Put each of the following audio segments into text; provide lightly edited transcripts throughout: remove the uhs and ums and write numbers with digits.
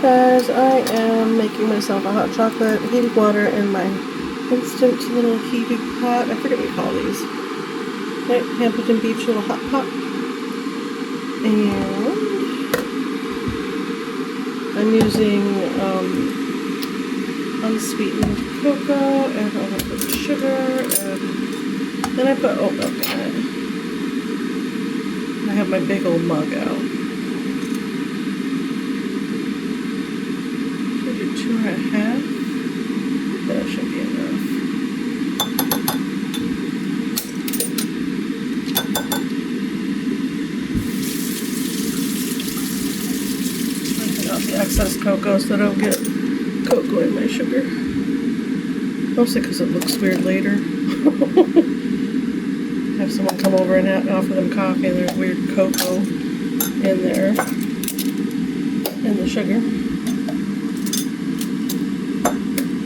guys, I am making myself a hot chocolate, heated water in my instant little heating pot. I forget what you call these. Right, Hampton Beach little hot pot. And I'm using unsweetened cocoa and a little bit of sugar, and then I put oat milk in it. I have my big old mug out. 2.5. That should be enough. Taking out the excess cocoa so I don't get cocoa in my sugar. Mostly because it looks weird later. Have someone come over and offer them coffee and there's weird cocoa in there, in the sugar.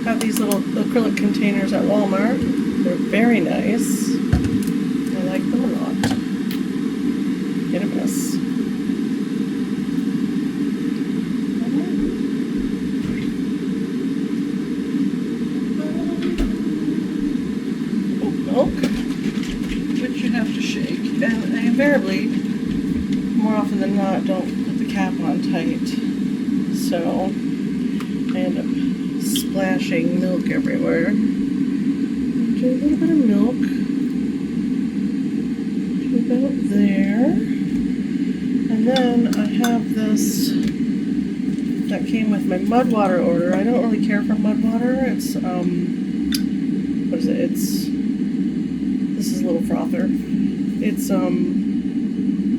Got these little acrylic containers at Walmart. They're very nice. I like them a lot. Hit or miss. Oat milk, which you have to shake. And I invariably, more often than not, don't put the cap on tight. So I end up splashing milk everywhere. Do a little bit of milk to about there. And then I have this that came with my mud water order. I don't really care for mud water. It's what is it? This is a little frother. It's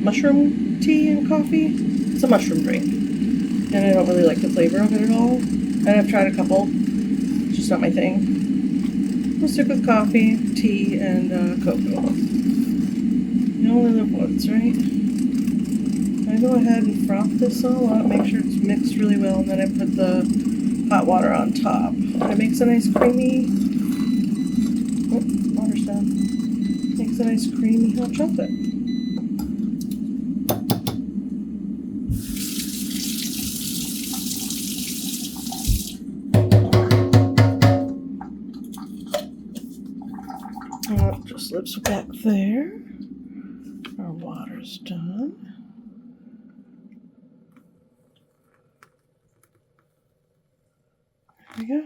mushroom tea and coffee. It's a mushroom drink. And I don't really like the flavor of it at all. And I've tried a couple. It's just not my thing. We'll stick with coffee, tea, and cocoa. You only live once, right? I go ahead and froth this all up, make sure it's mixed really well, and then I put the hot water on top. And it makes a nice creamy... Oh, water's done. Makes a nice creamy hot chocolate. Just slips back there. Our water's done. There we go.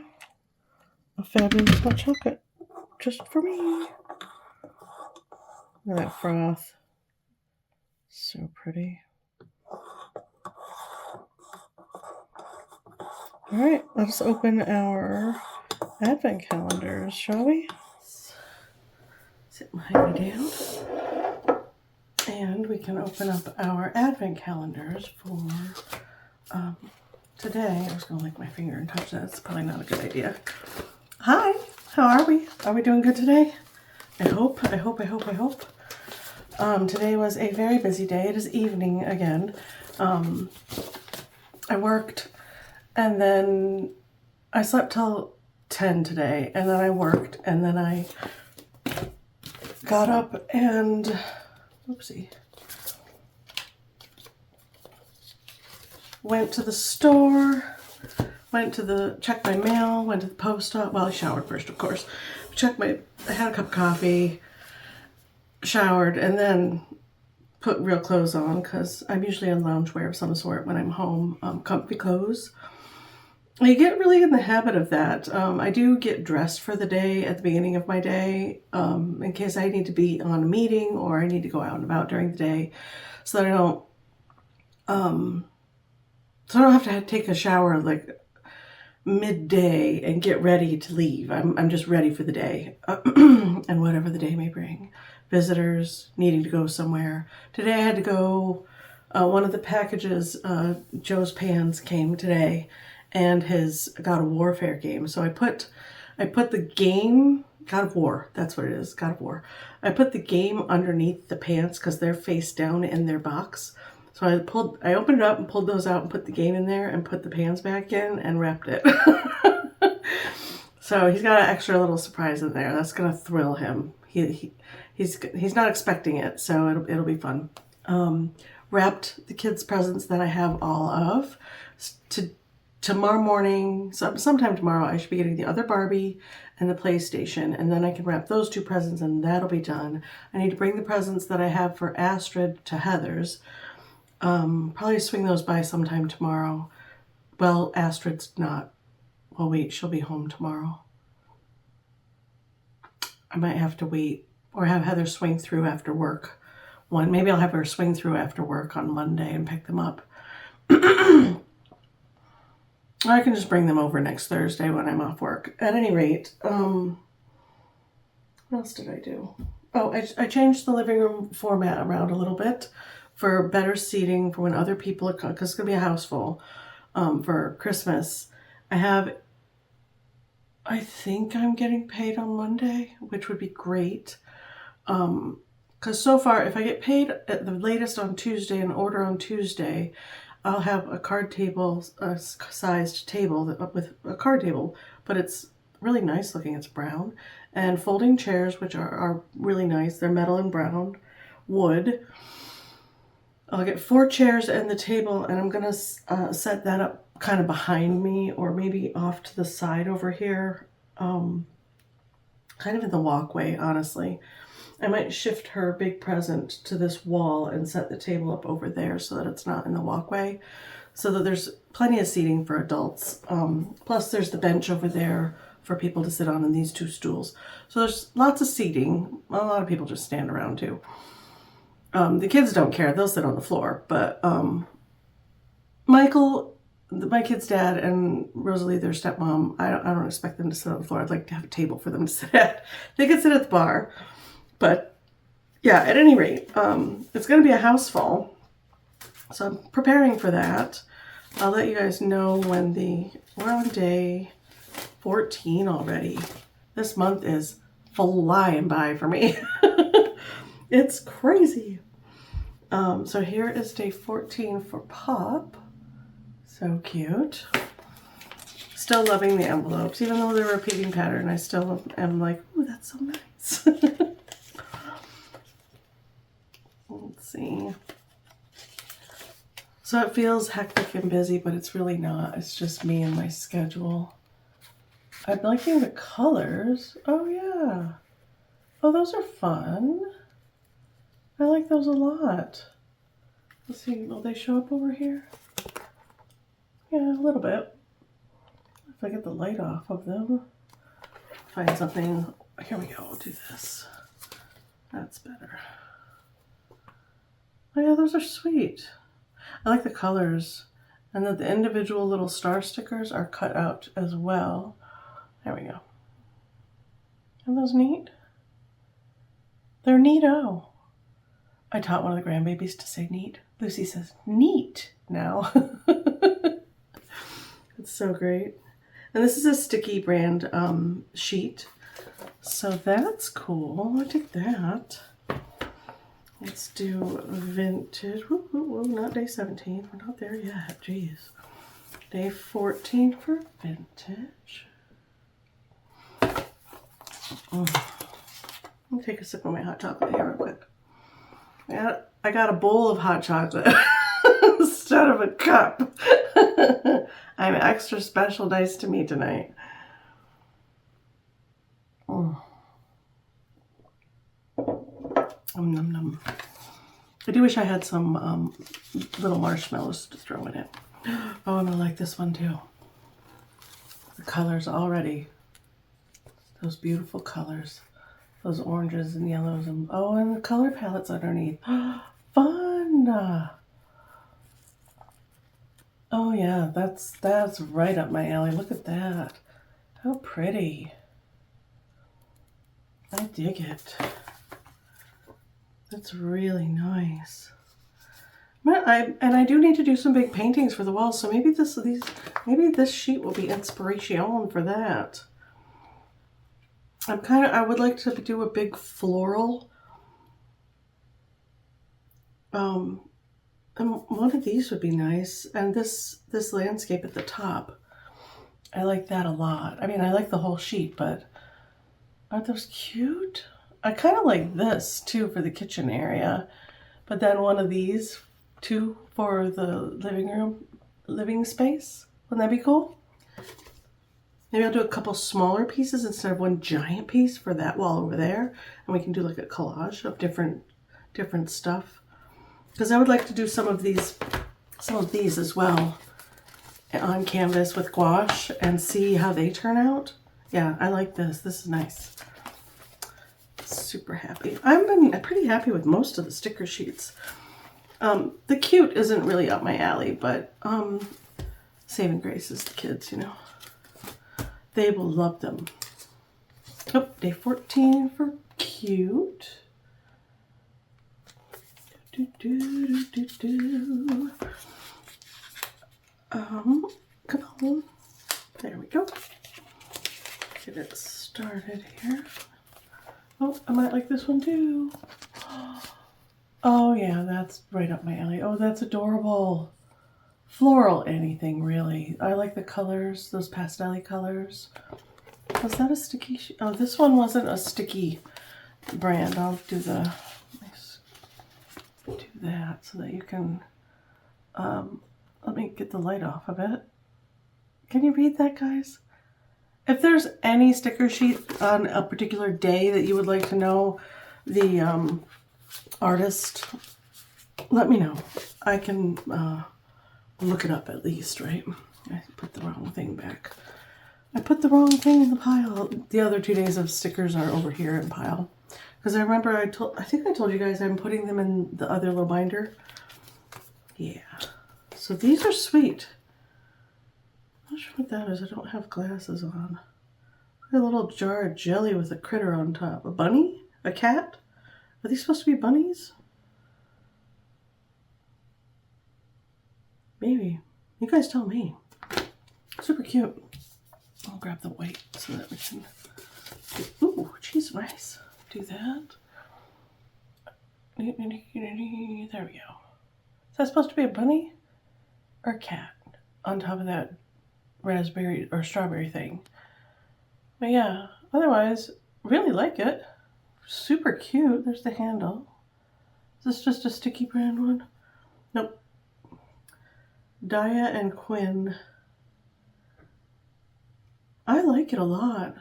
A fabulous hot chocolate. Just for me. Look at that froth. So pretty. Alright, let's open our advent calendars, shall we? Sit behind me down. And we can open up our advent calendars for today. I was going to lick my finger and touch that. It's probably not a good idea. Hi, how are we? Are we doing good today? I hope. Today was a very busy day. It is evening again. I worked and then I slept till 10 today, and then I worked, and then I got up and, oopsie, went to the store, checked my mail, went to the post office. Well, I showered first, of course. I had a cup of coffee, showered, and then put real clothes on because I'm usually in loungewear of some sort when I'm home, comfy clothes. I get really in the habit of that. I do get dressed for the day at the beginning of my day in case I need to be on a meeting or I need to go out and about during the day, so that I don't have to take a shower like midday and get ready to leave. I'm just ready for the day and whatever the day may bring. Visitors, needing to go somewhere. Today I had to go, one of the packages, Joe's Pans came today, and his God of Warfare game. So I put the game, God of War, that's what it is, God of War. I put the game underneath the pants because they're face down in their box. So I opened it up and pulled those out and put the game in there and put the pants back in and wrapped it. So he's got an extra little surprise in there. That's gonna thrill him. He's not expecting it, so it'll be fun. Wrapped the kids' presents that I have all of. tomorrow morning, sometime tomorrow, I should be getting the other Barbie and the PlayStation, and then I can wrap those 2 presents and that'll be done. I need to bring the presents that I have for Astrid to Heather's. Probably swing those by sometime tomorrow. Well, Astrid's not. Well, wait, she'll be home tomorrow. I might have to wait or have Heather swing through after work. Maybe I'll have her swing through after work on Monday and pick them up. I can just bring them over next Thursday when I'm off work. At any rate, what else did I do? Oh, I changed the living room format around a little bit for better seating for when other people are coming, because it's going to be a house full for Christmas. I think I'm getting paid on Monday, which would be great. Because so far, if I get paid at the latest on Tuesday and order on Tuesday, I'll have a card table, a sized table with a card table, but it's really nice looking. It's brown. And folding chairs, which are really nice. They're metal and brown wood. I'll get 4 chairs and the table, and I'm going to set that up kind of behind me or maybe off to the side over here, kind of in the walkway, honestly. I might shift her big present to this wall and set the table up over there so that it's not in the walkway, so that there's plenty of seating for adults. Plus there's the bench over there for people to sit on and these 2 stools. So there's lots of seating. A lot of people just stand around too. The kids don't care. They'll sit on the floor. But Michael, my kid's dad, and Rosalie, their stepmom, I don't expect them to sit on the floor. I'd like to have a table for them to sit at. They could sit at the bar. But yeah, at any rate, it's going to be a house full. So I'm preparing for that. I'll let you guys know when we're on day 14 already. This month is flying by for me. It's crazy. So here is day 14 for Pop. So cute. Still loving the envelopes. Even though they're a repeating pattern, I still am like, ooh, that's so nice. Let's see. So it feels hectic and busy, but it's really not. It's just me and my schedule. I'm liking the colors. Oh, yeah. Oh, those are fun. I like those a lot. Let's see, will they show up over here? Yeah, a little bit. If I get the light off of them. Find something. Here we go, I'll do this. That's better. Oh yeah, those are sweet. I like the colors. And that the individual little star stickers are cut out as well. There we go. Aren't those neat? They're neato. I taught one of the grandbabies to say neat. Lucy says neat now. It's so great. And this is a Stickii brand sheet. So that's cool. I take that. Let's do vintage. Whoop, whoop, whoop, not day 17. We're not there yet. Jeez. Day 14 for vintage. Let me take a sip of my hot chocolate here real quick. I got a bowl of hot chocolate instead of a cup. I'm extra special nice to me tonight. Num num. I do wish I had some little marshmallows to throw in it. Oh, I'm gonna like this one too. The colors already. Those beautiful colors. Those oranges and yellows and and the color palettes underneath. Fun! Oh yeah, that's right up my alley. Look at that. How pretty. I dig it. That's really nice. I do need to do some big paintings for the walls, so maybe this sheet will be inspiration for that. I would like to do a big floral. And one of these would be nice. And this landscape at the top, I like that a lot. I mean, I like the whole sheet, but aren't those cute? I kind of like this too for the kitchen area, but then one of these too for the living space. Wouldn't that be cool? Maybe I'll do a couple smaller pieces instead of one giant piece for that wall over there. And we can do like a collage of different stuff. Because I would like to do some of these as well on canvas with gouache and see how they turn out. Yeah, I like this. This is nice. Super happy. I've been pretty happy with most of the sticker sheets. The cute isn't really up my alley, but saving grace is the kids, you know. They will love them. Oh, day 14 for cute. Come on. There we go. Get it started here. Oh, I might like this one too. Oh yeah, that's right up my alley. Oh, that's adorable. Floral anything, really. I like the colors, those pastel-y colors. Was that a Stickii? Oh, this one wasn't a Stickii brand. I'll do the... do that so that you can... let me get the light off of it. Can you read that, guys? If there's any sticker sheet on a particular day that you would like to know the artist, let me know. I can look it up at least, right? I put the wrong thing back. I put the wrong thing in the pile. The other 2 days of stickers are over here in pile. Because I remember I think I told you guys I'm putting them in the other little binder. Yeah. So these are sweet. I'm not sure what that is. I don't have glasses on. A little jar of jelly with a critter on top. A bunny? A cat? Are these supposed to be bunnies? Maybe. You guys tell me. Super cute. I'll grab the white so that we can do, ooh, cheese rice. Do that. There we go. Is that supposed to be a bunny or a cat on top of that raspberry or strawberry thing? But yeah, otherwise, really like it. Super cute. There's the handle. Is this just a Stickii brand one? Nope. Daya and Quinn. I like it a lot.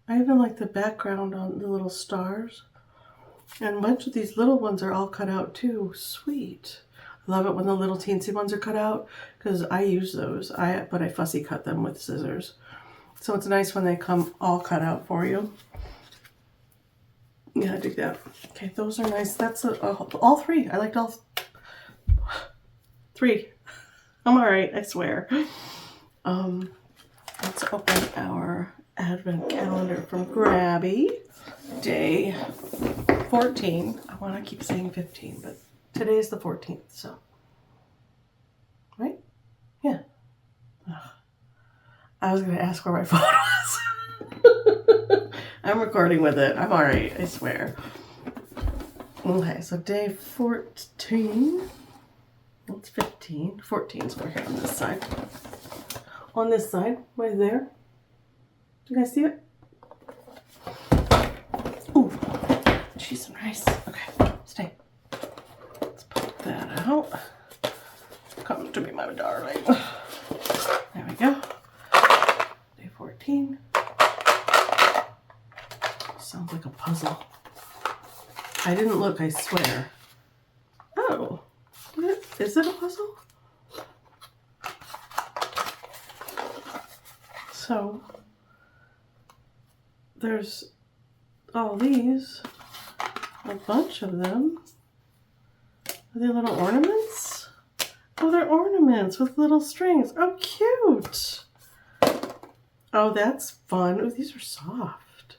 I even like the background on the little stars. And a bunch of these little ones are all cut out too. Sweet. I love it when the little teensy ones are cut out because I use those. But I fussy cut them with scissors. So it's nice when they come all cut out for you. Yeah, I dig that. Okay, those are nice. That's all three. I liked all three. I'm all right, I swear. Let's open our advent calendar from Grabie. Day 14. I want to keep saying 15, but today's the 14th, so. Right? Yeah. Ugh. I was going to ask where my phone was. I'm recording with it. I'm all right, I swear. Okay, so day 14. That's 15. 14 is over here on this side. On this side, right there. Do you guys see it? Ooh, cheese and rice. Okay, stay. Let's put that out. Come to me, my darling. There we go. Day 14. Sounds like a puzzle. I didn't look, I swear. Oh, is it a puzzle? So, there's all these, a bunch of them. Are they little ornaments? Oh, they're ornaments with little strings. Oh, cute. Oh, that's fun. Oh, these are soft.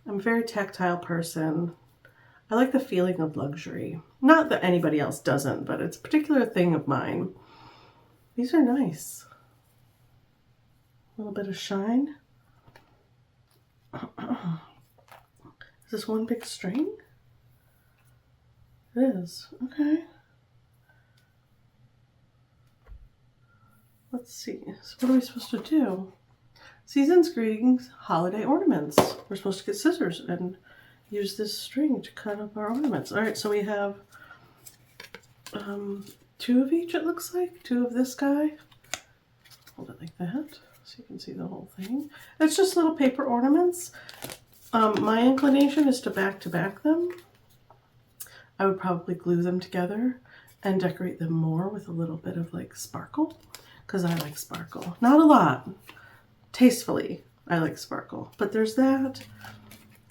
I'm a very tactile person. I like the feeling of luxury. Not that anybody else doesn't, but it's a particular thing of mine. These are nice. A little bit of shine. Is this one big string? It is. Okay. Let's see. So what are we supposed to do? Season's greetings, holiday ornaments. We're supposed to get scissors and use this string to cut up our ornaments. All right, so we have 2 of each, it looks like. 2 of this guy. hold it like that so you can see the whole thing. It's just little paper ornaments. My inclination is to back them. I would probably glue them together and decorate them more with a little bit of like sparkle, because I like sparkle. Not a lot. Tastefully, I like sparkle. But there's that.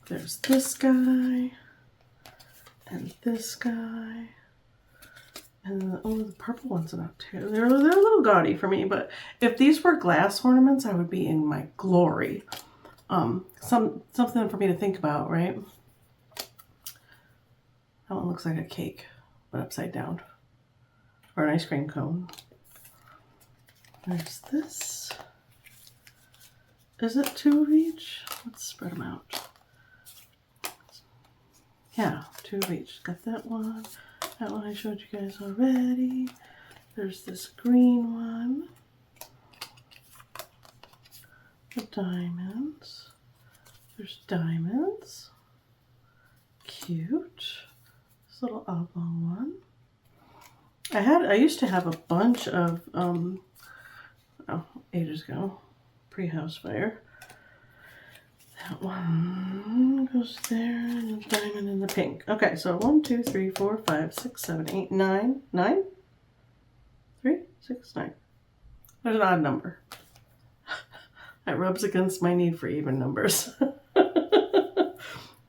There's this guy. And this guy. And oh, the purple ones are not too. They're a little gaudy for me, but if these were glass ornaments, I would be in my glory. Something for me to think about, right? That one looks like a cake, but upside down. Or an ice cream cone. There's this. Is it 2 of each? Let's spread them out. Yeah, 2 of each. Got that one. That one I showed you guys already. There's this green one. The diamonds. There's diamonds. Cute. This little oblong one. I used to have a bunch of ages ago, pre-house fire. That one goes there, and the diamond and the pink. Okay, so 1, 2, 3, 4, 5, 6, 7, 8, 9. 9? 3, 6, 9. There's an odd number. That rubs against my need for even numbers. I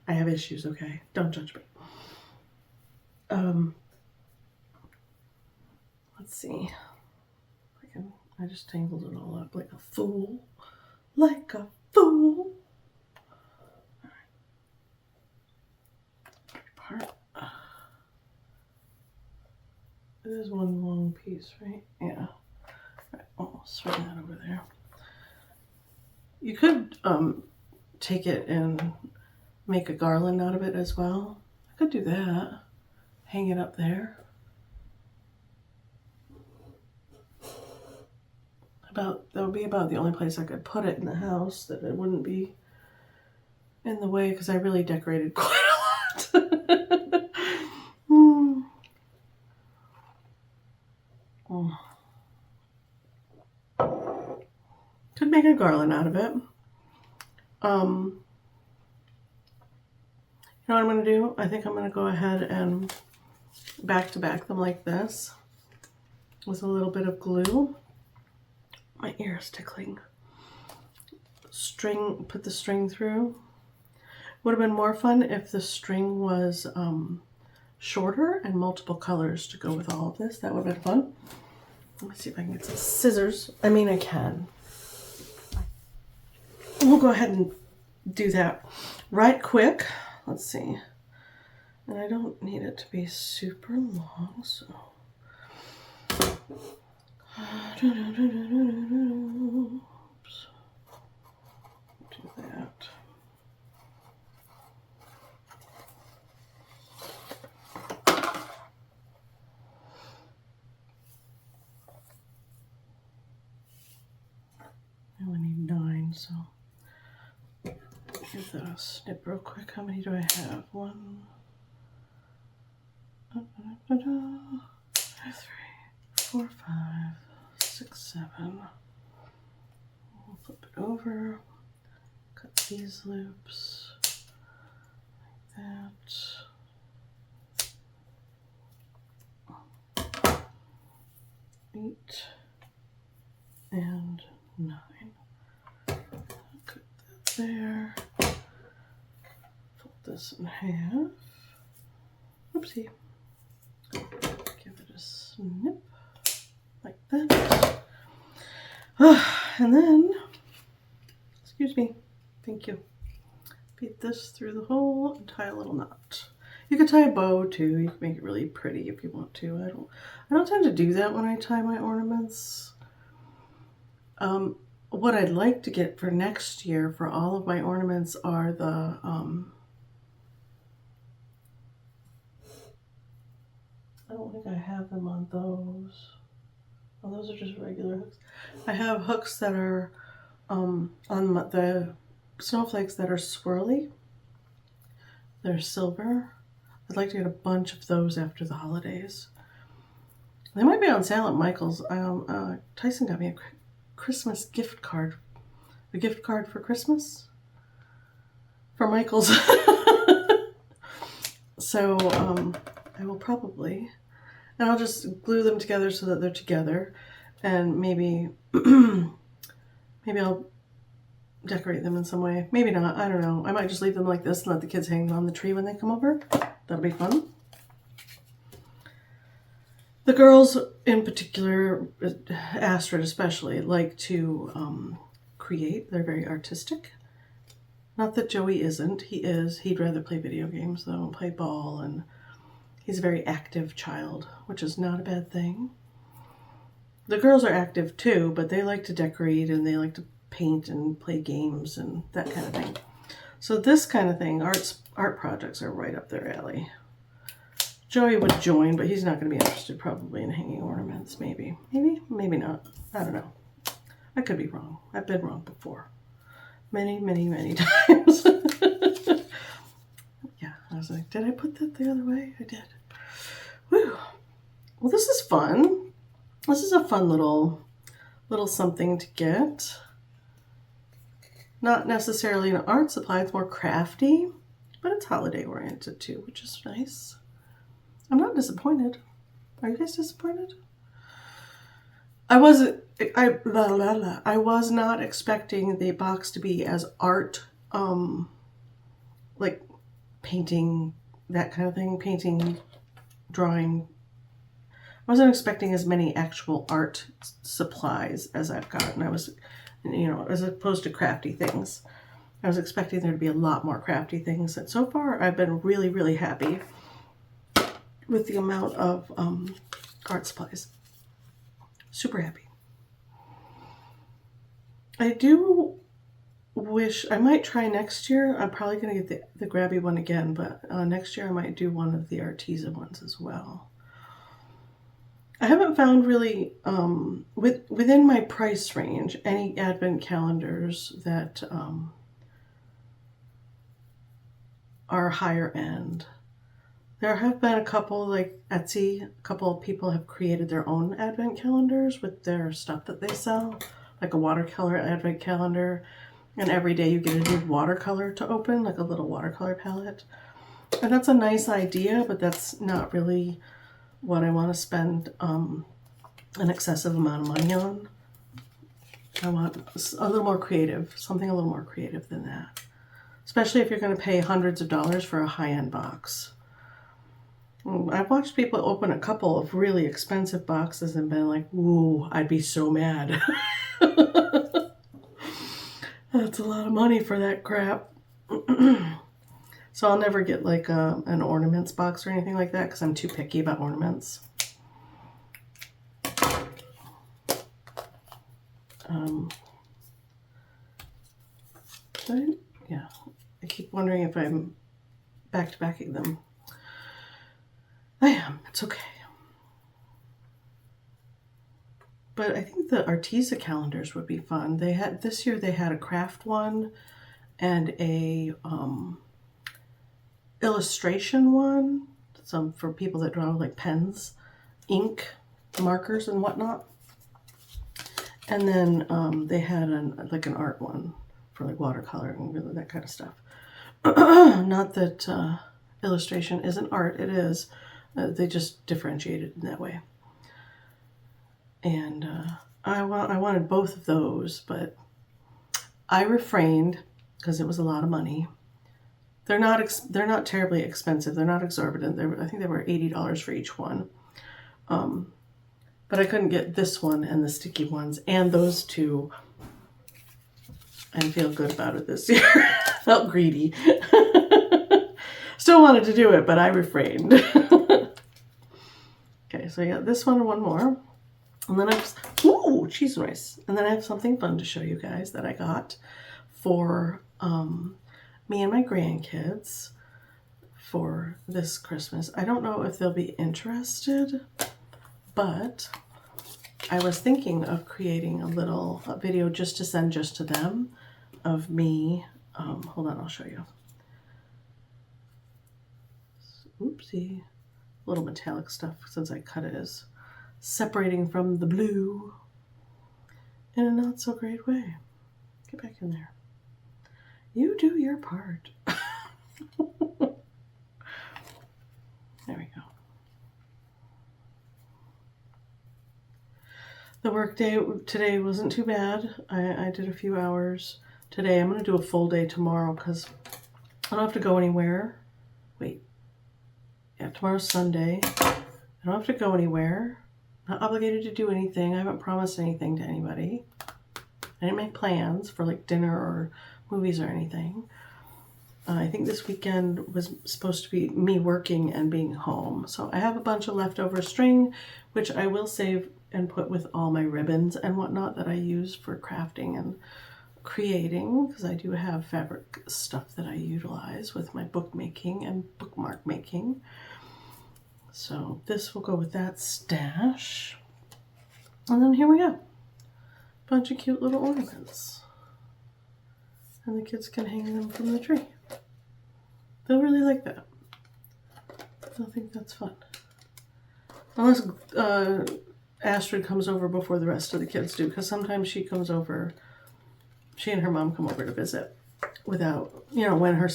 have issues, okay? Don't judge me. Let's see. I just tangled it all up like a fool. Like a fool. Part. It is one long piece, right? Yeah. Right. Oh, swing that over there. You could take it and make a garland out of it as well. I could do that. Hang it up there. That would be about the only place I could put it in the house that it wouldn't be in the way, because I really decorated quite a lot. Could make a garland out of it. You know what I'm going to do? I think I'm going to go ahead and back them like this with a little bit of glue. My ear is tickling. String, put the string through. Would have been more fun if the string was shorter and multiple colors to go with all of this. That would have been fun. Let me see if I can get some scissors. I mean, I can. We'll go ahead and do that right quick. Let's see. And I don't need it to be super long, so. Oops. Do that. I only need 9, so give that a snip real quick. How many do I have? 1, 2, 3, 4, 5, 6, 7. We'll flip it over, cut these loops like that. 8 and 9. Cut that there. Fold this in half. Oopsie. Give it a snip like that. And then, excuse me, thank you. Beat this through the hole and tie a little knot. You could tie a bow too. You can make it really pretty if you want to. I don't tend to do that when I tie my ornaments. What I'd like to get for next year for all of my ornaments are the I don't think I have them on those. Oh, those are just regular hooks. I have hooks that are on the snowflakes that are swirly. They're silver. I'd like to get a bunch of those after the holidays. They might be on sale at Michael's. Tyson got me Christmas gift card. A gift card for Christmas? For Michael's. So I will probably, and I'll just glue them together so that they're together, and maybe maybe I'll decorate them in some way. Maybe not, I don't know. I might just leave them like this and let the kids hang on the tree when they come over. That'll be fun. The girls in particular, Astrid especially, like to create. They're very artistic. Not that Joey isn't. He is. He'd rather play video games though and play ball, and he's a very active child, which is not a bad thing. The girls are active too, but they like to decorate and they like to paint and play games and that kind of thing. So this kind of thing, art projects are right up their alley. Joey would join, but he's not going to be interested probably in hanging ornaments. Maybe, maybe not. I don't know. I could be wrong. I've been wrong before. Many, many, many times. Yeah, I was like, did I put that the other way? I did. Whew. Well, this is fun. This is a fun little something to get. Not necessarily an art supply, it's more crafty, but it's holiday oriented too, which is nice. I'm not disappointed. Are you guys disappointed? I was not expecting the box to be as art, like painting, that kind of thing, painting, drawing. I wasn't expecting as many actual art supplies as I've gotten. I was, you know, as opposed to crafty things. I was expecting there to be a lot more crafty things. And so far, I've been really, really happy with the amount of art supplies. Super happy. I do wish, I might try next year. I'm probably going to get the Grabie one again, but next year I might do one of the Arteza ones as well. I haven't found really, within my price range, any advent calendars that are higher end. There have been a couple, like Etsy, a couple of people have created their own advent calendars with their stuff that they sell, like a watercolor advent calendar, and every day you get a new watercolor to open, like a little watercolor palette. And that's a nice idea, but that's not really what I want to spend an excessive amount of money on. I want a little more creative, something a little more creative than that. Especially if you're going to pay hundreds of dollars for a high-end box. I've watched people open a couple of really expensive boxes and been like, ooh, I'd be so mad. That's a lot of money for that crap. So I'll never get like an ornaments box or anything like that because I'm too picky about ornaments. Yeah, I keep wondering if I'm back-to-backing them. I am. It's okay. But I think the Arteza calendars would be fun. They had this year. They had a craft one and a illustration one. Some for people that draw like pens, ink, markers, and whatnot. And then they had like an art one for like watercolor and really that kind of stuff. Not that illustration isn't art. It is. They just differentiate it in that way. And I wanted both of those, but I refrained because it was a lot of money. They're not terribly expensive. They're not exorbitant. I think they were $80 for each one. But I couldn't get this one and the Stickii ones and those two and feel good about it this year. Felt greedy. Still wanted to do it, but I refrained. Okay, so I got this one and one more. And then ooh, cheese rice. And then I have something fun to show you guys that I got for me and my grandkids for this Christmas. I don't know if they'll be interested, but I was thinking of creating a video just to send just to them of me. Hold on, I'll show you. Oopsie. Little metallic stuff since I cut it is separating from the blue. in a not so great way. Get back in there. You do your part. There we go. The work day today wasn't too bad. I did a few hours today. I'm going to do a full day tomorrow because I don't have to go anywhere. Wait. Yeah, tomorrow's Sunday. I don't have to go anywhere. Not obligated to do anything. I haven't promised anything to anybody. I didn't make plans for like dinner or movies or anything. I think this weekend was supposed to be me working and being home. So I have a bunch of leftover string, which I will save and put with all my ribbons and whatnot that I use for crafting and creating, because I do have fabric stuff that I utilize with my bookmaking and bookmark making. So this will go with that stash. And then here we go. Bunch of cute little ornaments. And the kids can hang them from the tree. They'll really like that. They'll think that's fun. Unless Astrid comes over before the rest of the kids do, because sometimes she comes over, she and her mom come over to visit without, you know, when her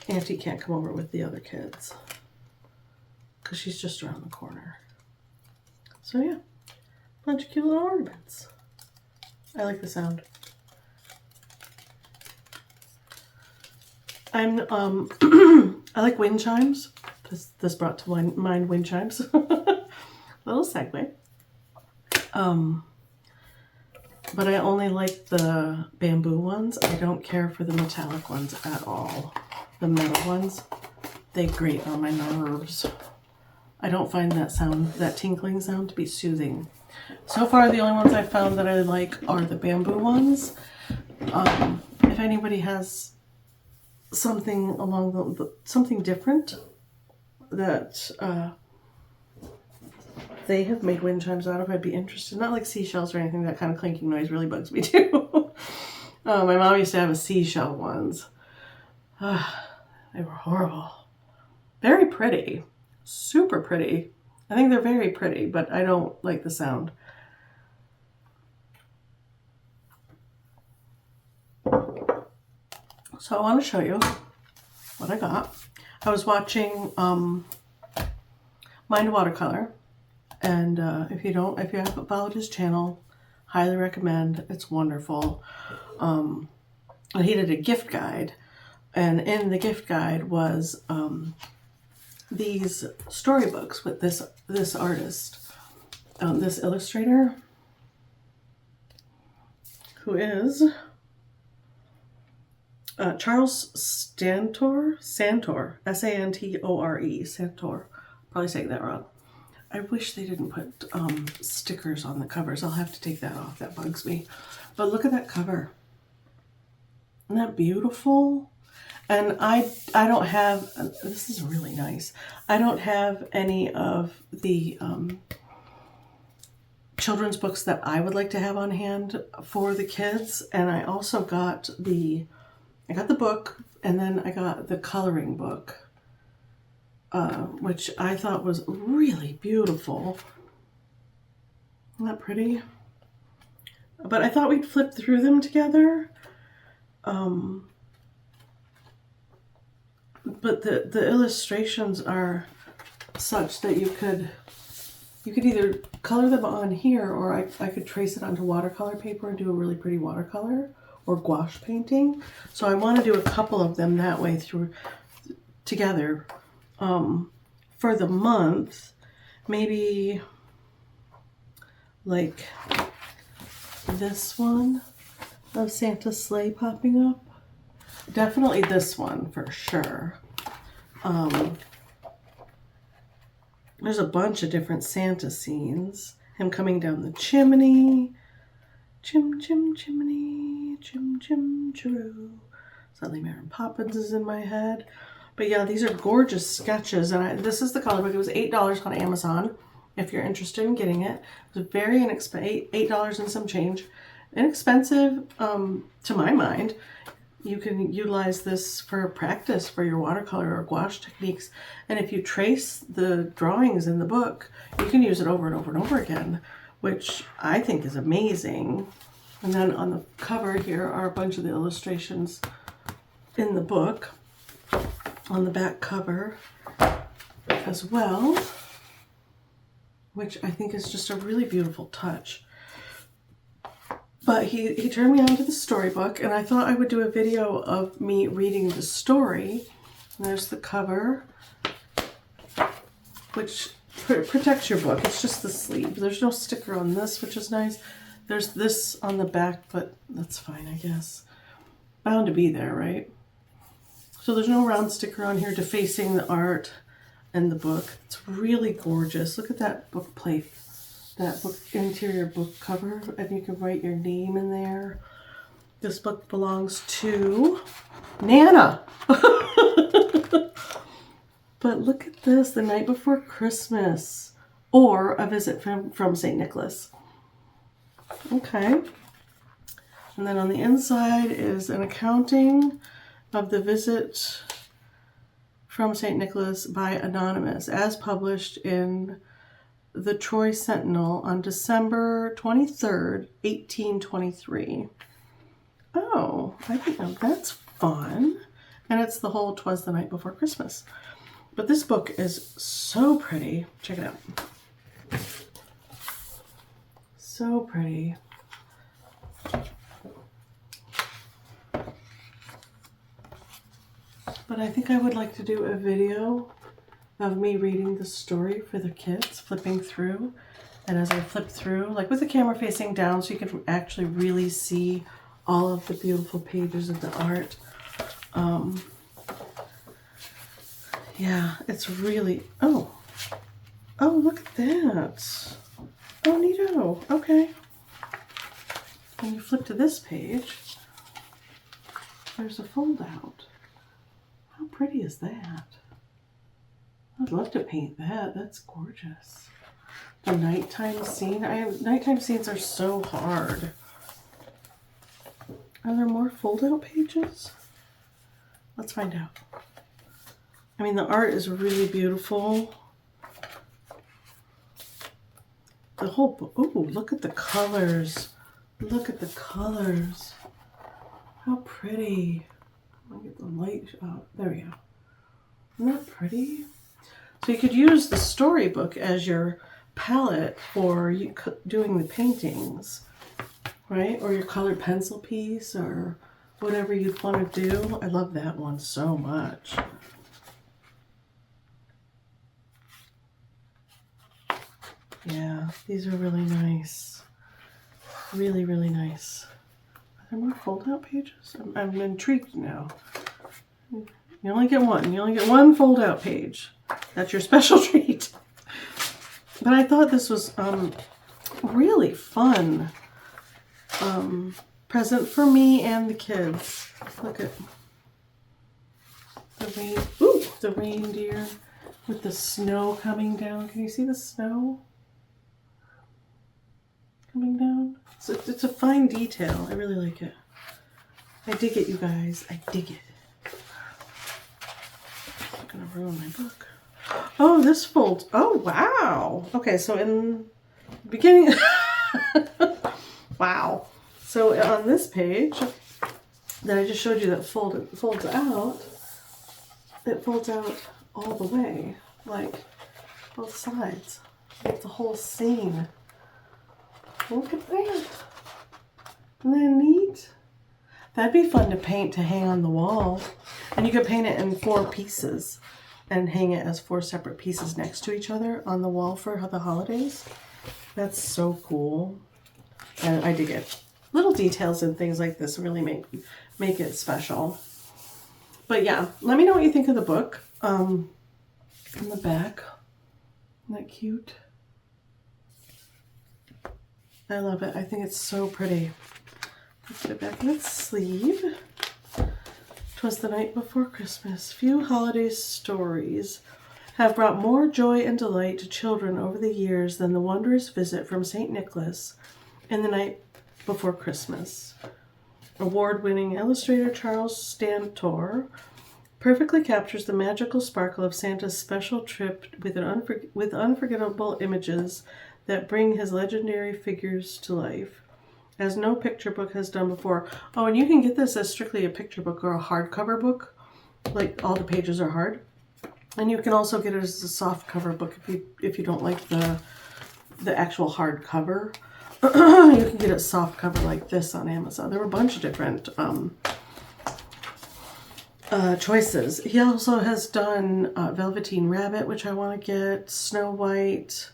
auntie can't come over with the other kids, because she's just around the corner. So yeah, bunch of cute little ornaments. I like the sound. I like wind chimes. This brought to mind wind chimes. Little segue. But I only like the bamboo ones. I don't care for the metallic ones at all. The metal ones, they grate on my nerves. I don't find that sound, that tinkling sound, to be soothing. So far, the only ones I've found that I like are the bamboo ones. If anybody has something along something different that they have made wind chimes out of, I'd be interested. Not like seashells or anything. That kind of clinking noise really bugs me too. My mom used to have a seashell ones. They were horrible. Very pretty. Super pretty. I think they're very pretty, but I don't like the sound. So I want to show you what I got. I was watching Mind Watercolor, and if you haven't followed his channel, highly recommend. It's wonderful. He did a gift guide, and in the gift guide was these storybooks with this artist, this illustrator, who is Charles Santor, S-A-N-T-O-R-E, Santor. Probably saying that wrong. I wish they didn't put stickers on the covers. I'll have to take that off. That bugs me. But look at that cover. Isn't that beautiful? And I don't have, this is really nice. I don't have any of the children's books that I would like to have on hand for the kids. And I also got the book, and then I got the coloring book, which I thought was really beautiful. Isn't that pretty? But I thought we'd flip through them together. But the illustrations are such that you could either color them on here, or I could trace it onto watercolor paper and do a really pretty watercolor or gouache painting. So I want to do a couple of them that way together for the month. Maybe like this one of Santa's sleigh popping up. Definitely this one for sure. There's a bunch of different Santa scenes. Him coming down the chimney. Chim, chim, chimney. Chim, chim, chiroo. Suddenly Mary Poppins is in my head. But yeah, these are gorgeous sketches. And this is the color book. It was $8 on Amazon if you're interested in getting it. It was very inexpensive, $8 and some change. Inexpensive to my mind. You can utilize this for practice for your watercolor or gouache techniques. And if you trace the drawings in the book, you can use it over and over and over again which I think is amazing. And then on the cover here are a bunch of the illustrations in the book on the back cover as well, which I think is just a really beautiful touch. But he turned me on to the storybook, and I thought I would do a video of me reading the story. And there's the cover, which protects your book. It's just the sleeve. There's no sticker on this, which is nice. There's this on the back, but that's fine, I guess. Bound to be there, right? So there's no round sticker on here defacing the art and the book. It's really gorgeous. Look at that book plate, that book interior book cover, and you can write your name in there. This book belongs to Nana. But look at this, The Night Before Christmas, or A Visit from St. Nicholas. Okay. And then on the inside is an accounting of the visit from St. Nicholas by Anonymous, as published in the Troy Sentinel on December 23rd, 1823. Oh, I think that's fun. And it's the whole 'Twas the Night Before Christmas. But this book is so pretty. Check it out. So pretty. But I think I would like to do a video of me reading the story for the kids, flipping through. And as I flip through, like with the camera facing down, so you can actually really see all of the beautiful pages of the art. Yeah, it's really, oh, look at that. Oh, neato. Okay. When you flip to this page, there's a fold out. How pretty is that? I'd love to paint that. That's gorgeous. The nighttime scene. Nighttime scenes are so hard. Are there more fold out pages? Let's find out. I mean, the art is really beautiful. The whole book. Ooh, look at the colors. Look at the colors. How pretty. I'll get the light out. There we go. Isn't that pretty? So you could use the storybook as your palette for doing the paintings, right? Or your colored pencil piece or whatever you'd want to do. I love that one so much. Yeah, these are really nice. Really, really nice. Are there more fold-out pages? I'm intrigued now. You only get one. You only get one fold-out page. That's your special treat. But I thought this was really fun present for me and the kids. Look at the reindeer with the snow coming down. Can you see the snow coming down? So it's a fine detail. I really like it. I dig it, you guys. I dig it. I'm gonna ruin my book. Oh, this folds. Oh, wow. Okay, so in the beginning, wow. So on this page that I just showed you that folds out, it folds out all the way, like both sides, like the whole scene. Look at that. Isn't that neat? That'd be fun to paint to hang on the wall. And you could paint it in 4 pieces and hang it as 4 separate pieces next to each other on the wall for the holidays. That's so cool. And I dig it. Little details and things like this really make it special. But yeah, let me know what you think of the book. In the back. Isn't that cute? I love it. I think it's so pretty. Let's put it back in its sleeve. 'Twas the Night Before Christmas. Few holiday stories have brought more joy and delight to children over the years than the wondrous visit from St. Nicholas in the Night Before Christmas. Award-winning illustrator Charles Stantor perfectly captures the magical sparkle of Santa's special trip with unforgettable images that bring his legendary figures to life, as no picture book has done before. Oh, and you can get this as strictly a picture book or a hardcover book. Like, all the pages are hard. And you can also get it as a soft cover book if you don't like the actual hard cover. You can get it soft cover like this on Amazon. There were a bunch of different choices. He also has done Velveteen Rabbit, which I want to get. Snow White.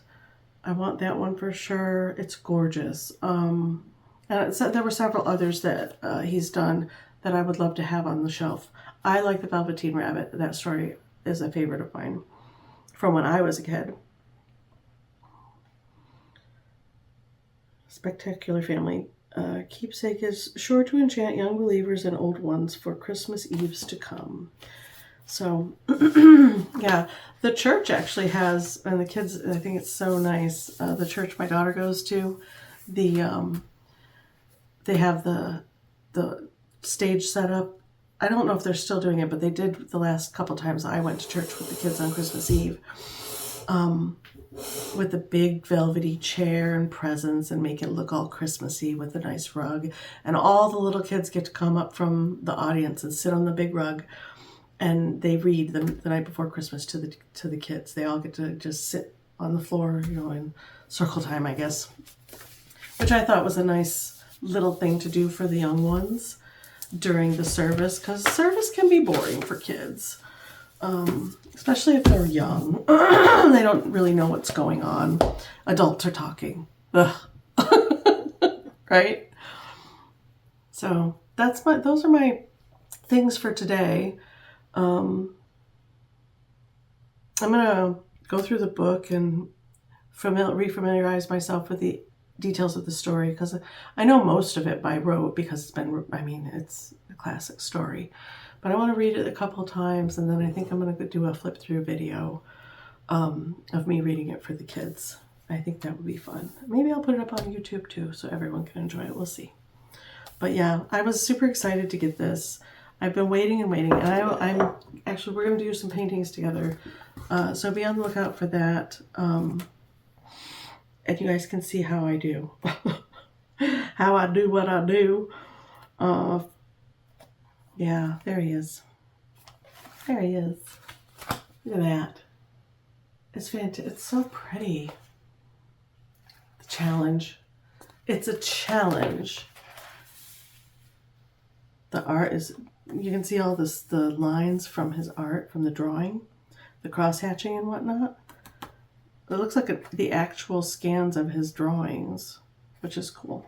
I want that one for sure. It's gorgeous. And there were several others that he's done that I would love to have on the shelf. I like the Velveteen Rabbit. That story is a favorite of mine from when I was a kid. Spectacular Family. Keepsake is sure to enchant young believers and old ones for Christmas Eves to come. So, yeah, the church actually has, and the kids, I think it's so nice. The church my daughter goes to, they have the stage set up. I don't know if they're still doing it, but they did the last couple times I went to church with the kids on Christmas Eve. With the big velvety chair and presents and make it look all Christmassy with a nice rug. And all the little kids get to come up from the audience and sit on the big rug. And they read the night before Christmas to the kids. They all get to just sit on the floor, you know, in circle time, I guess. Which I thought was a nice little thing to do for the young ones during the service. Because service can be boring for kids. Especially if they're young. They don't really know what's going on. Adults are talking. Ugh. Right? So those are my things for today. I'm gonna go through the book and refamiliarize myself with the details of the story, because I know most of it by rote because it's a classic story. But I want to read it a couple times, and then I think I'm going to do a flip through video of me reading it for the kids. I think that would be fun. Maybe I'll put it up on YouTube too, so everyone can enjoy it. We'll see. But yeah, I was super excited to get this. I've been waiting and waiting, and I'm actually, we're going to do some paintings together. So be on the lookout for that. And you guys can see how I do. How I do what I do. Yeah, there he is. There he is. Look at that. It's fantastic. It's so pretty. The challenge. It's a challenge. The art is, you can see all this, the lines from his art, from the drawing, the cross-hatching and whatnot. It looks like the actual scans of his drawings, which is cool.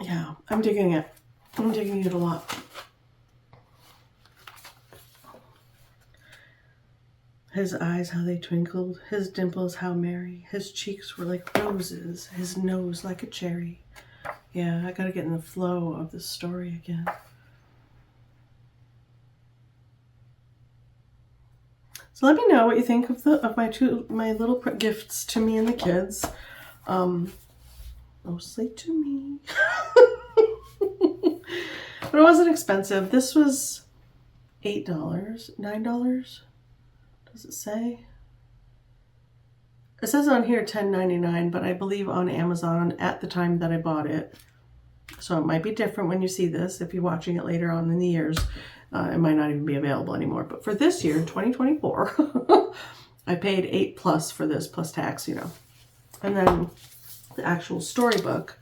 Yeah, I'm digging it. I'm digging it a lot. His eyes, how they twinkled. His dimples, how merry. His cheeks were like roses. His nose like a cherry. Yeah, I gotta get in the flow of the story again. So let me know what you think of my little gifts to me and the kids. Mostly to me. But it wasn't expensive. This was $8, $9. Does it say? It says on here $10.99, but I believe on Amazon at the time that I bought it. So it might be different when you see this. If you're watching it later on in the years, it might not even be available anymore. But for this year, 2024, I paid $8+ for this, plus tax, you know. And then the actual storybook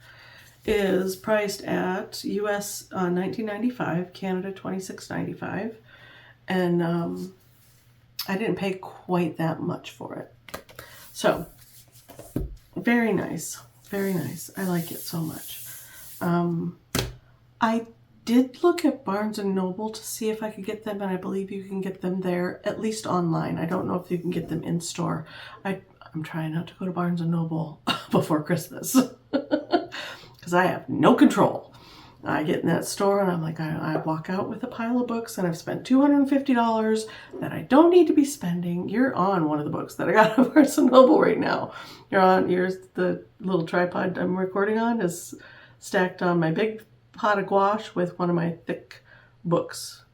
is priced at US $19.95, Canada $26.95, and I didn't pay quite that much for it. So very nice, very nice. I like it so much. I did look at Barnes & Noble to see if I could get them, and I believe you can get them there, at least online. I don't know if you can get them in store. I'm trying not to go to Barnes & Noble before Christmas because I have no control. I get in that store and I'm like, I walk out with a pile of books and I've spent $250 that I don't need to be spending. You're on one of the books that I got at Barnes & Noble right now. Here's the little tripod I'm recording on is stacked on my big pot of gouache with one of my thick books.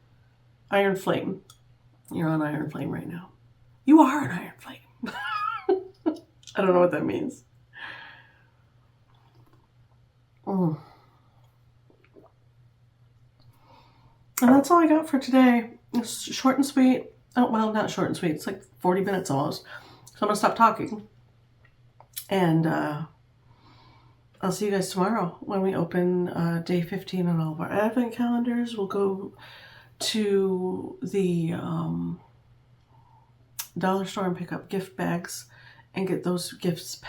Iron Flame. You're on Iron Flame right now. You are an Iron Flame. I don't know what that means. And that's all I got for today. It's short and sweet. Oh, well, not short and sweet. It's like 40 minutes almost. So I'm going to stop talking. And I'll see you guys tomorrow when we open day 15 on all of our advent calendars. We'll go to the dollar store and pick up gift bags and get those gifts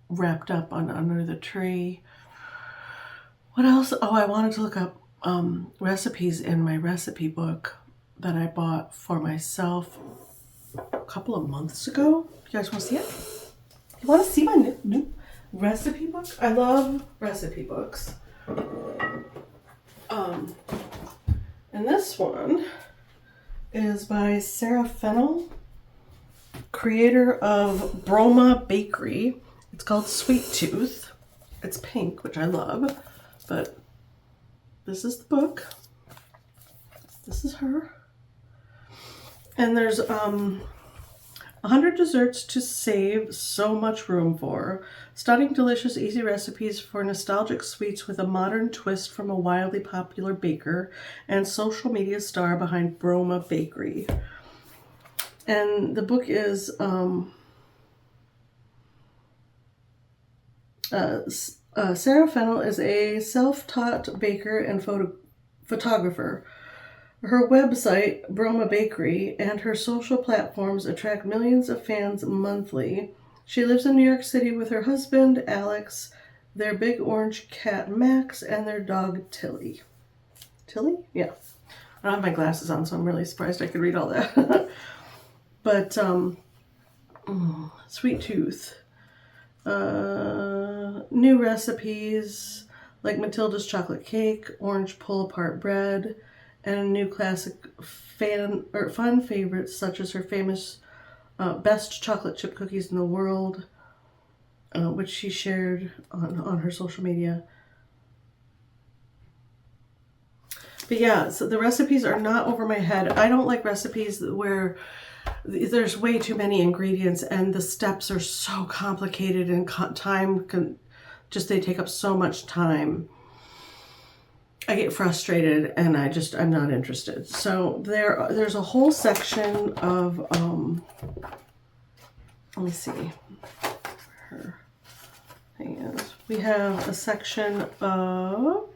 wrapped up under the tree. What else? Oh, I wanted to look up recipes in my recipe book that I bought for myself a couple of months ago. You guys want to see it? You want to see my new recipe book? I love recipe books. And this one is by Sarah Fennell, creator of Broma Bakery. It's called Sweet Tooth. It's pink, which I love, but this is the book. This is her. And there's 100 desserts to save so much room for. Stunning, delicious, easy recipes for nostalgic sweets with a modern twist from a wildly popular baker and social media star behind Broma Bakery. And the book is Sarah Fennell is a self-taught baker and photographer. Her website, Broma Bakery, and her social platforms attract millions of fans monthly. She lives in New York City with her husband, Alex, their big orange cat, Max, and their dog, Tilly. Tilly? Yeah. I don't have my glasses on, so I'm really surprised I could read all that. But, Sweet Tooth. New recipes like Matilda's chocolate cake, orange pull-apart bread, and new classic fun favorites such as her famous best chocolate chip cookies in the world, which she shared on her social media. But yeah, so the recipes are not over my head. I don't like recipes where there's way too many ingredients and the steps are so complicated and they take up so much time. I get frustrated and I'm not interested. So there's a whole section of, let me see, her thing is, we have a section of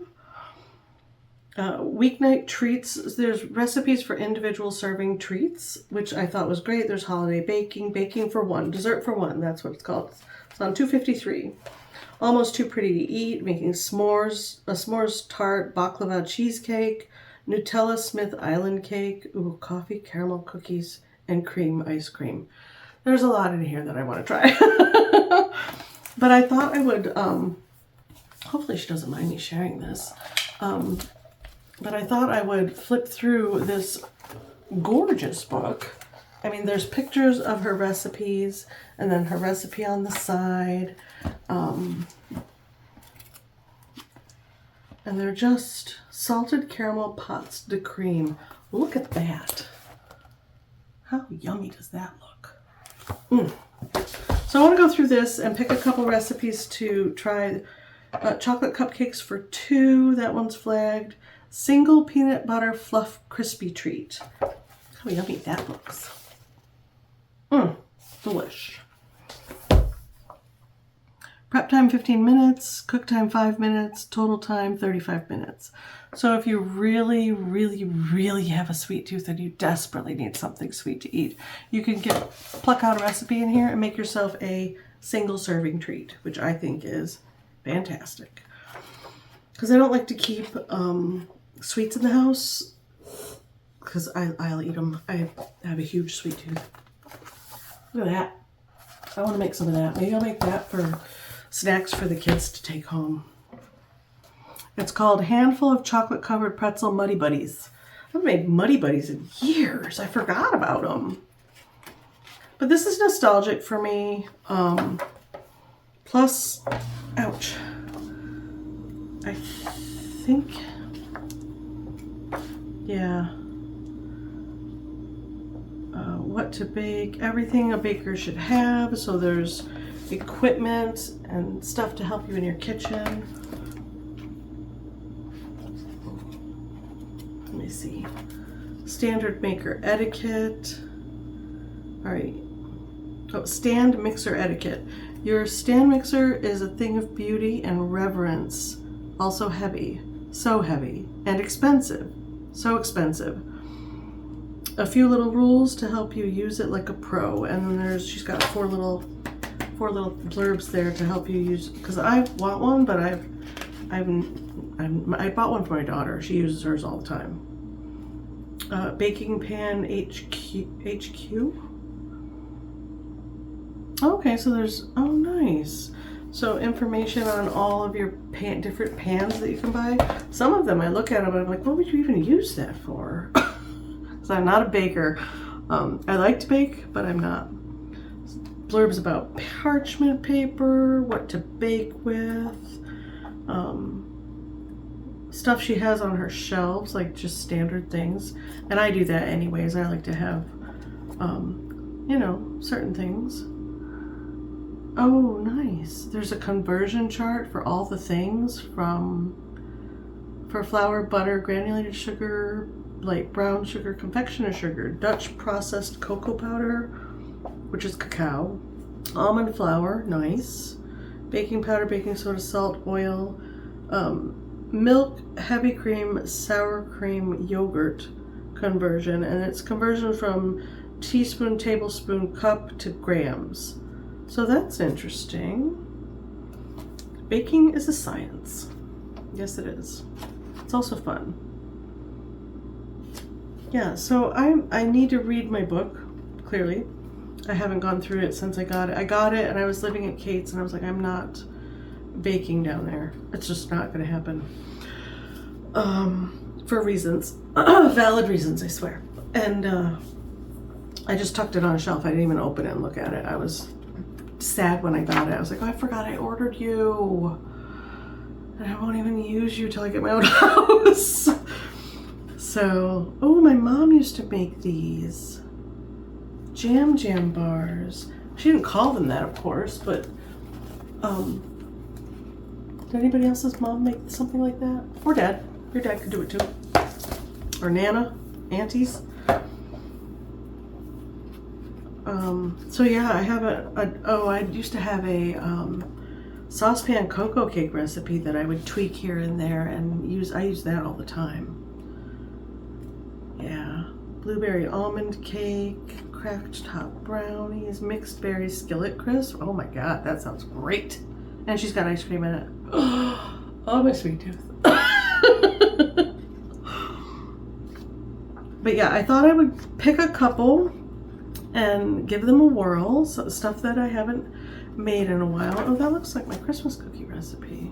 weeknight treats. There's recipes for individual serving treats, which I thought was great. There's holiday baking for one, dessert for one, that's what it's called. It's on $2.53. Almost too pretty to eat, making s'mores, a s'mores tart, baklava cheesecake, Nutella Smith Island cake, coffee, caramel cookies, and cream ice cream. There's a lot in here that I want to try. But I thought I would, hopefully she doesn't mind me sharing this, but I thought I would flip through this gorgeous book. I mean, there's pictures of her recipes, and then her recipe on the side. And they're just salted caramel pots de creme. Look at that. How yummy does that look? So I want to go through this and pick a couple recipes to try. Chocolate cupcakes for 2. That one's flagged. Single peanut butter fluff crispy treat. How yummy that looks. Delish. Prep time 15 minutes, cook time 5 minutes, total time 35 minutes. So if you really, really, really have a sweet tooth and you desperately need something sweet to eat, you can pluck out a recipe in here and make yourself a single serving treat, which I think is fantastic. Because I don't like to keep sweets in the house because I'll eat them. I have a huge sweet tooth. Look at that. I want to make some of that. Maybe I'll make that for snacks for the kids to take home. It's called Handful of Chocolate Covered Pretzel Muddy Buddies. I haven't made Muddy Buddies in years. I forgot about them. But this is nostalgic for me. Plus, ouch. I think, yeah. What to bake, everything a baker should have. So there's equipment and stuff to help you in your kitchen. Let me see. Standard maker etiquette. All right. Oh, stand mixer etiquette. Your stand mixer is a thing of beauty and reverence. Also heavy. So heavy. And expensive. So expensive. A few little rules to help you use it like a pro. And then she's got four little blurbs there to help you use, because I want one, but I bought one for my daughter. She uses hers all the time. Baking pan HQ. Okay, so there's, oh nice. So information on all of your different pans that you can buy. Some of them I look at them and I'm like, what would you even use that for? Because I'm not a baker. I like to bake, but I'm not. Blurbs about parchment paper, what to bake with, stuff she has on her shelves, like just standard things. And I do that anyways. I like to have, you know, certain things. Oh, nice. There's a conversion chart for all the things for flour, butter, granulated sugar, light brown sugar, confectioner sugar, Dutch processed cocoa powder, which is cacao, almond flour, nice, baking powder, baking soda, salt, oil, milk, heavy cream, sour cream, yogurt conversion, and it's conversion from teaspoon, tablespoon, cup to grams. So that's interesting. Baking is a science. Yes, it is. It's also fun. Yeah, so I need to read my book, clearly. I haven't gone through it since I got it. I got it and I was living at Kate's and I was like, I'm not baking down there. It's just not going to happen. For reasons. Valid reasons, I swear. And I just tucked it on a shelf. I didn't even open it and look at it. I was sad when I got it. I was like, oh, I forgot I ordered you. And I won't even use you till I get my own house. So, oh, my mom used to make these jam bars. She didn't call them that, of course, but did anybody else's mom make something like that? Or dad. Your dad could do it too. Or Nana, aunties. So yeah, I have I used to have a saucepan cocoa cake recipe that I would tweak here and there and I use that all the time. Yeah, blueberry almond cake, cracked top brownies, mixed berry skillet crisp. Oh my god, that sounds great. And she's got ice cream in it. Oh, my sweet tooth. But yeah, I thought I would pick a couple and give them a whirl. So stuff that I haven't made in a while. Oh, that looks like my Christmas cookie recipe.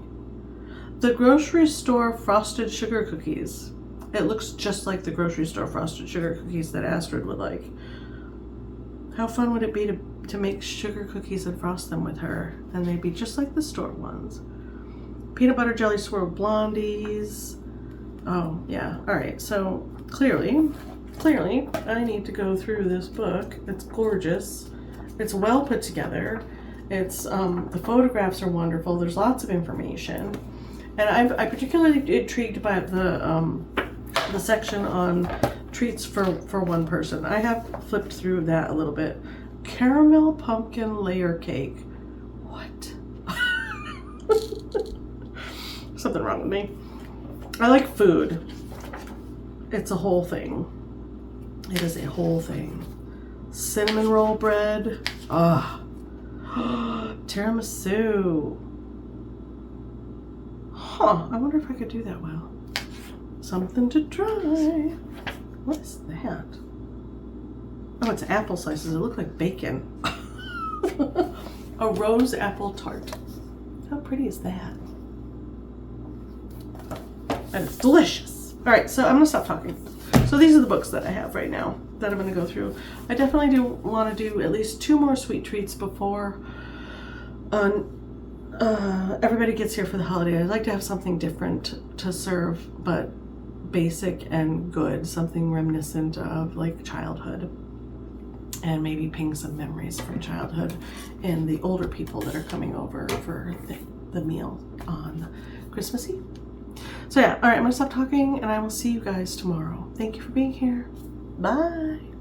The grocery store frosted sugar cookies. It looks just like the grocery store frosted sugar cookies that Astrid would like. How fun would it be to make sugar cookies and frost them with her? And they'd be just like the store ones. Peanut butter jelly swirl blondies. Oh, yeah. All right. So clearly, I need to go through this book. It's gorgeous. It's well put together. It's the photographs are wonderful. There's lots of information, and I'm particularly intrigued by the section on treats for one person. I have flipped through that a little bit. Caramel pumpkin layer cake. What? Something wrong with me. I like food. It's a whole thing. It is a whole thing. Cinnamon roll bread. Ah. Tiramisu. Huh. I wonder if I could do that well. Something to try. What is that? Oh, it's apple slices. It looks like bacon. A rose apple tart. How pretty is that? And it's delicious. All right, so I'm gonna stop talking. So these are the books that I have right now that I'm gonna go through. I definitely do want to do at least 2 more sweet treats before everybody gets here for the holiday. I'd like to have something different to serve, but basic and good, something reminiscent of like childhood. and maybe ping some memories from childhood and the older people that are coming over for the meal on Christmas Eve. So yeah, all right, I'm gonna stop talking and I will see you guys tomorrow. Thank you for being here. Bye.